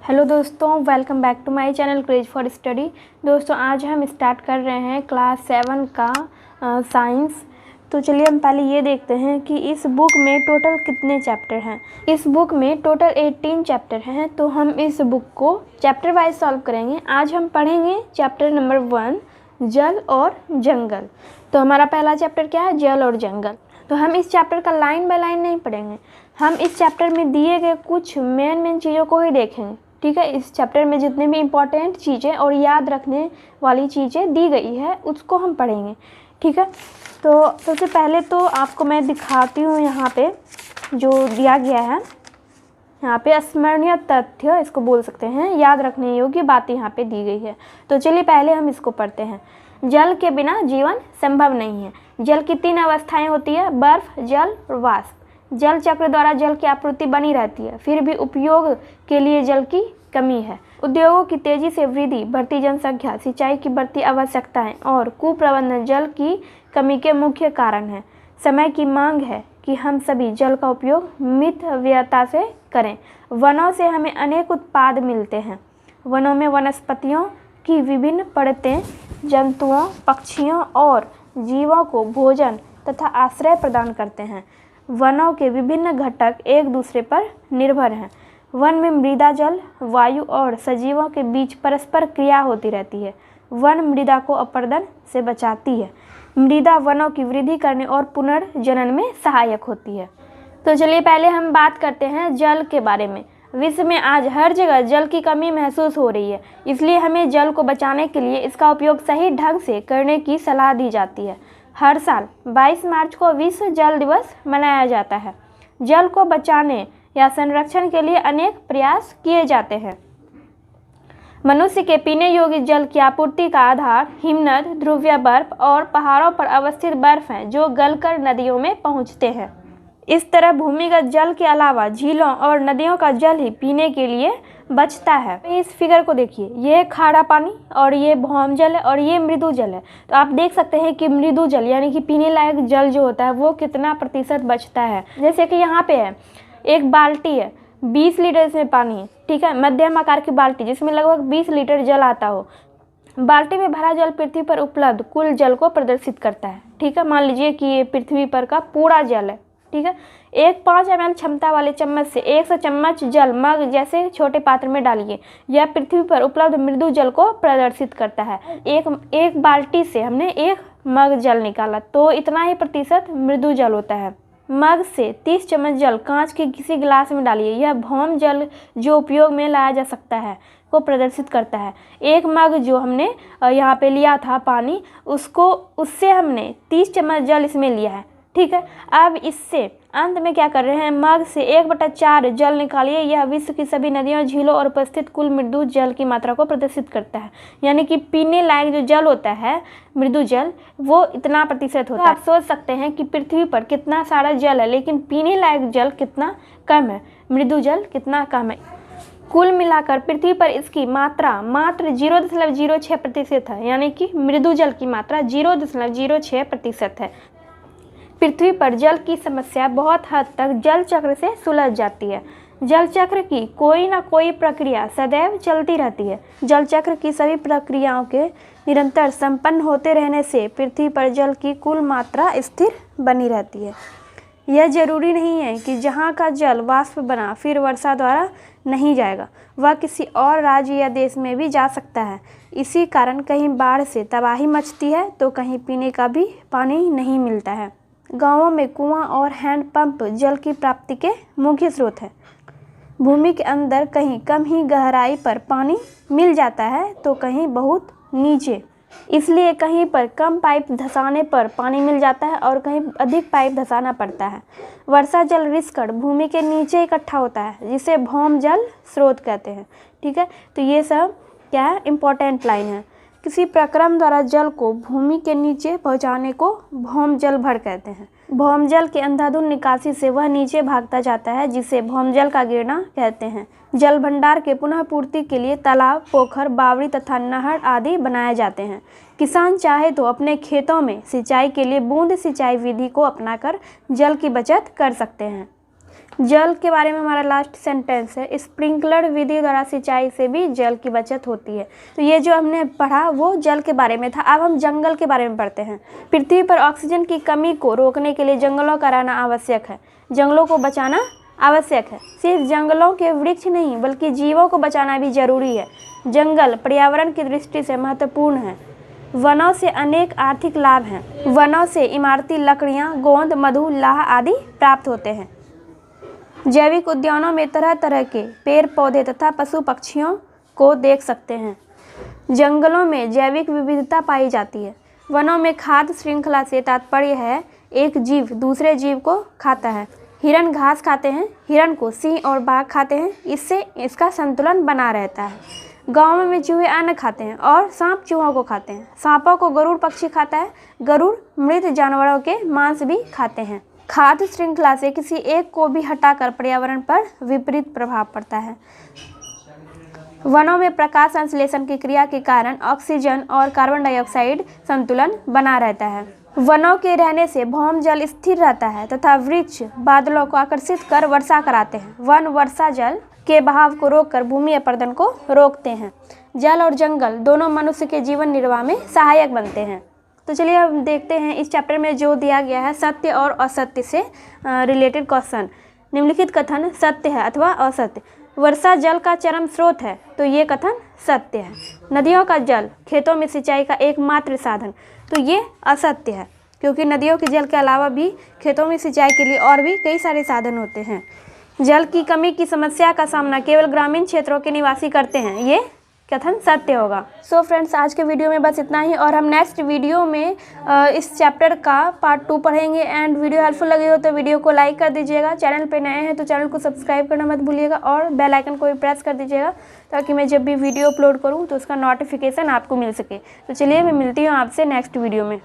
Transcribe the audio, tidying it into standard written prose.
Hello दोस्तों, welcome back to my channel craze for study. दोस्तों आज हम स्टार्ट कर रहे हैं क्लास 7 का साइंस। तो चलिए हम पहले ये देखते हैं कि इस बुक में टोटल कितने चैप्टर हैं। इस बुक में टोटल 18 चैप्टर हैं, तो हम इस बुक को चैप्टर वाइज सॉल्व करेंगे। आज हम पढ़ेंगे चैप्टर नंबर 1, जल और जंगल। तो हमारा पहला चैप्टर क्या है? जल और जंगल। तो हम इस चैप्टर का लाइन बाय लाइन नहीं पढ़ेंगे, हम इस चैप्टर में दिए गए कुछ मेन चीज़ों को ही देखेंगे। ठीक है, इस चैप्टर में जितने भी इम्पोर्टेंट चीज़ें और याद रखने वाली चीज़ें दी गई है उसको हम पढ़ेंगे। ठीक है, तो सबसे पहले तो आपको मैं दिखाती हूँ यहाँ पे जो दिया गया है। यहाँ पे स्मरणीय तथ्य इसको बोल सकते हैं, याद रखने योग्य बातें यहाँ पे दी गई है। तो चलिए पहले हम इसको पढ़ते हैं। जल के बिना जीवन संभव नहीं है। जल की 3 अवस्थाएं होती है, बर्फ, जल और वाष्प। जल चक्र द्वारा जल की आपूर्ति बनी रहती है, फिर भी उपयोग के लिए जल की कमी है। उद्योगों की तेजी से वृद्धि, बढ़ती जनसंख्या, सिंचाई की बढ़ती आवश्यकताएं और कुप्रबंधन जल की कमी के मुख्य कारण हैं। समय की मांग है कि हम सभी जल का उपयोग मितव्ययता से करें। वनों से हमें अनेक उत्पाद मिलते हैं। वनों में वनस्पतियों की विभिन्न परतें जंतुओं, पक्षियों और जीवों को भोजन तथा आश्रय प्रदान करते हैं। वनों के विभिन्न घटक एक दूसरे पर निर्भर हैं। वन में मृदा, जल, वायु और सजीवों के बीच परस्पर क्रिया होती रहती है। वन मृदा को अपरदन से बचाती है। मृदा वनों की वृद्धि करने और पुनर्जनन में सहायक होती है। तो चलिए पहले हम बात करते हैं जल के बारे में। विश्व में आज हर जगह जल की कमी महसूस हो रही है, इसलिए हमें जल को बचाने के लिए इसका उपयोग सही ढंग से करने की सलाह दी जाती है। हर साल 22 मार्च को विश्व जल दिवस मनाया जाता है। जल को बचाने या संरक्षण के लिए अनेक प्रयास किए जाते हैं। मनुष्य के पीने योग्य जल की आपूर्ति का आधार हिमनद, ध्रुवीय बर्फ और पहाड़ों पर अवस्थित बर्फ हैं, जो गलकर नदियों में पहुंचते हैं। इस तरह भूमिगत जल के अलावा झीलों और नदियों का जल ही पीने के लिए बचता है। इस फिगर को देखिए, ये खारा पानी और ये भौम जल है और ये मृदु जल है। तो आप देख सकते हैं कि मृदु जल यानी कि पीने लायक जल जो होता है वो कितना प्रतिशत बचता है। जैसे कि यहाँ पे है, एक बाल्टी है, 20 लीटर इसमें पानी है। ठीक है, मध्यम आकार की बाल्टी जिसमें लगभग 20 लीटर जल आता हो। बाल्टी में भरा जल पृथ्वी पर उपलब्ध कुल जल को प्रदर्शित करता है। ठीक है, मान लीजिए कि ये पृथ्वी पर का पूरा जल है। ठीक है, एक 5 ml क्षमता वाले चम्मच से 100 चम्मच जल मग जैसे छोटे पात्र में डालिए। यह पृथ्वी पर उपलब्ध मृदु जल को प्रदर्शित करता है। एक बाल्टी से हमने 1 मग जल निकाला, तो इतना ही प्रतिशत मृदु जल होता है। मग से 30 चम्मच जल कांच के किसी गिलास में डालिए। यह भौम जल जो उपयोग में लाया जा सकता है को प्रदर्शित करता है। 1 मग जो हमने यहाँ पे लिया था पानी, उससे हमने 30 चम्मच जल इसमें लिया है। ठीक है, अब इससे अंत में क्या कर रहे हैं, मग से 1/4 जल निकालिए। यह विश्व की सभी नदियों, झीलों और उपस्थित कुल मृदु जल की मात्रा को प्रदर्शित करता है। यानी कि पीने लायक जो जल होता है, मृदु जल, वो इतना प्रतिशत होता है। आप सोच सकते हैं कि पृथ्वी पर कितना सारा जल है, लेकिन पीने लायक जल कितना कम है, मृदु जल कितना कम है। कुल मिलाकर पृथ्वी पर इसकी मात्रा मात्र 0.06% है, यानी कि मृदु जल की मात्रा 0.06% है। पृथ्वी पर जल की समस्या बहुत हद तक जल चक्र से सुलझ जाती है। जल चक्र की कोई ना कोई प्रक्रिया सदैव चलती रहती है। जल चक्र की सभी प्रक्रियाओं के निरंतर संपन्न होते रहने से पृथ्वी पर जल की कुल मात्रा स्थिर बनी रहती है। यह जरूरी नहीं है कि जहाँ का जल वाष्प बना फिर वर्षा द्वारा नहीं जाएगा, वह किसी और राज्य या देश में भी जा सकता है। इसी कारण कहीं बाढ़ से तबाही मचती है तो कहीं पीने का भी पानी नहीं मिलता है। गांवों में कुआं और हैंडपंप जल की प्राप्ति के मुख्य स्रोत हैं। भूमि के अंदर कहीं कम ही गहराई पर पानी मिल जाता है तो कहीं बहुत नीचे, इसलिए कहीं पर कम पाइप धंसाने पर पानी मिल जाता है और कहीं अधिक पाइप धंसाना पड़ता है। वर्षा जल रिसकर भूमि के नीचे इकट्ठा होता है, जिसे भौम जल स्रोत कहते हैं। ठीक है, तो ये सब क्या है, इम्पोर्टेंट लाइन है। किसी प्रक्रम द्वारा जल को भूमि के नीचे पहुंचाने को भौम जल भर कहते हैं। भौम जल के अंधाधुंध निकासी से वह नीचे भागता जाता है, जिसे भौम जल का गिरना कहते हैं। जल भंडार के पुनः पूर्ति के लिए तालाब, पोखर, बावड़ी तथा नहर आदि बनाए जाते हैं। किसान चाहे तो अपने खेतों में सिंचाई के लिए बूंद सिंचाई विधि को अपनाकर जल की बचत कर सकते हैं। जल के बारे में हमारा लास्ट सेंटेंस है, स्प्रिंकलर विधि द्वारा सिंचाई से भी जल की बचत होती है। तो ये जो हमने पढ़ा वो जल के बारे में था। अब हम जंगल के बारे में पढ़ते हैं। पृथ्वी पर ऑक्सीजन की कमी को रोकने के लिए जंगलों का रहना आवश्यक है। जंगलों को बचाना आवश्यक है। सिर्फ जंगलों के वृक्ष नहीं बल्कि जीवों को बचाना भी जरूरी है। जंगल पर्यावरण की दृष्टि से महत्वपूर्ण है। वनों से अनेक आर्थिक लाभ हैं। वनों से इमारती लकड़ियाँ, गोंद, मधु, लाह आदि प्राप्त होते हैं। जैविक उद्यानों में तरह तरह के पेड़ पौधे तथा पशु पक्षियों को देख सकते हैं। जंगलों में जैविक विविधता पाई जाती है। वनों में खाद्य श्रृंखला से तात्पर्य है एक जीव दूसरे जीव को खाता है। हिरण घास खाते हैं, हिरण को सिंह और बाघ खाते हैं, इससे इसका संतुलन बना रहता है। गाँव में चूहे अन्न खाते हैं और सांप चूहों को खाते हैं। सांपों को गरुड़ पक्षी खाता है। गरुड़ मृत जानवरों के मांस भी खाते हैं। खाद्य श्रृंखला से किसी एक को भी हटाकर पर्यावरण पर विपरीत प्रभाव पड़ता है। वनों में प्रकाश संश्लेषण की क्रिया के कारण ऑक्सीजन और कार्बन डाइऑक्साइड संतुलन बना रहता है। वनों के रहने से भौम जल स्थिर रहता है तथा वृक्ष बादलों को आकर्षित कर वर्षा कराते हैं। वन वर्षा जल के बहाव को रोककर भूमि अपरदन को रोकते हैं। जल और जंगल दोनों मनुष्य के जीवन निर्वाह में सहायक बनते हैं। तो चलिए अब देखते हैं इस चैप्टर में जो दिया गया है सत्य और असत्य से रिलेटेड क्वेश्चन। निम्नलिखित कथन सत्य है अथवा असत्य। वर्षा जल का चरम स्रोत है, तो ये कथन सत्य है। नदियों का जल खेतों में सिंचाई का एकमात्र साधन, तो ये असत्य है, क्योंकि नदियों के जल के अलावा भी खेतों में सिंचाई के लिए और भी कई सारे साधन होते हैं। जल की कमी की समस्या का सामना केवल ग्रामीण क्षेत्रों के निवासी करते हैं, ये कथन सत्य होगा। सो फ्रेंड्स, आज के वीडियो में बस इतना ही और हम नेक्स्ट वीडियो में इस चैप्टर का पार्ट 2 पढ़ेंगे। एंड वीडियो हेल्पफुल लगी हो तो वीडियो को लाइक कर दीजिएगा। चैनल पे नए हैं तो चैनल को सब्सक्राइब करना मत भूलिएगा और बेल आइकन को भी प्रेस कर दीजिएगा ताकि मैं जब भी वीडियो अपलोड करूँ तो उसका नोटिफिकेशन आपको मिल सके। तो चलिए मैं मिलती हूँ आपसे नेक्स्ट वीडियो में।